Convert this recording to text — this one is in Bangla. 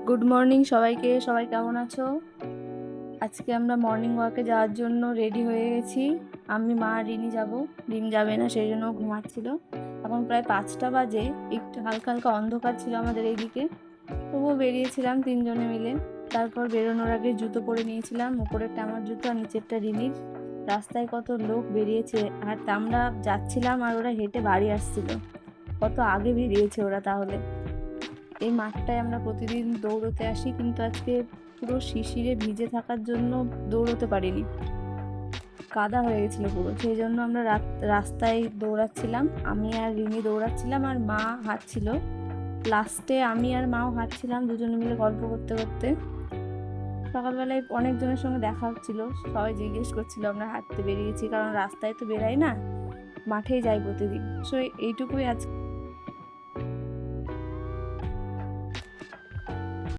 গুড মর্নিং সবাইকে। সবাই কেমন আছো? আজকে আমরা মর্নিং ওয়াকে যাওয়ার জন্য রেডি হয়ে গেছি। আমি, মা, রিনি যাব। রিনি যাবে না, সেই জন্য ঘুমাচ্ছিল। এখন প্রায় 5টা বাজে। একটু হালকা হালকা অন্ধকার ছিল আমাদের এইদিকে, তবুও বেরিয়েছিলাম তিনজনে মিলে। তারপর বেরোনোর আগে জুতো পরে নিয়েছিলাম, উপরেরটা আমার জুতো আর নিচেরটা রিনির। রাস্তায় কত লোক বেরিয়েছে, আর আমরা যাচ্ছিলাম আর ওরা হেঁটে বাড়ি আসছিল। কত আগে বেরিয়েছে ওরা তাহলে। এই মাঠটায় আমরা প্রতিদিন দৌড়তে আসি, কিন্তু আজকে পুরো শিশিরে ভিজে থাকার জন্য দৌড়তে পারিনি। কাদা হয়ে গেছিলো পুরো, সেই জন্য আমরা রাস্তায় দৌড়াচ্ছিলাম। আমি আর রিনি দৌড়াচ্ছিলাম আর মা হাঁটছিল। লাস্টে আমি আর মাও হাঁটছিলাম দুজনে মিলে গল্প করতে করতে। সকালবেলায় অনেকজনের সঙ্গে দেখা হচ্ছিল, সবাই জিজ্ঞেস করছিল আমরা হাঁটতে বেরিয়েছি, কারণ রাস্তায় তো বেরাই না, মাঠেই যাই প্রতিদিন। সো এইটুকুই আজকে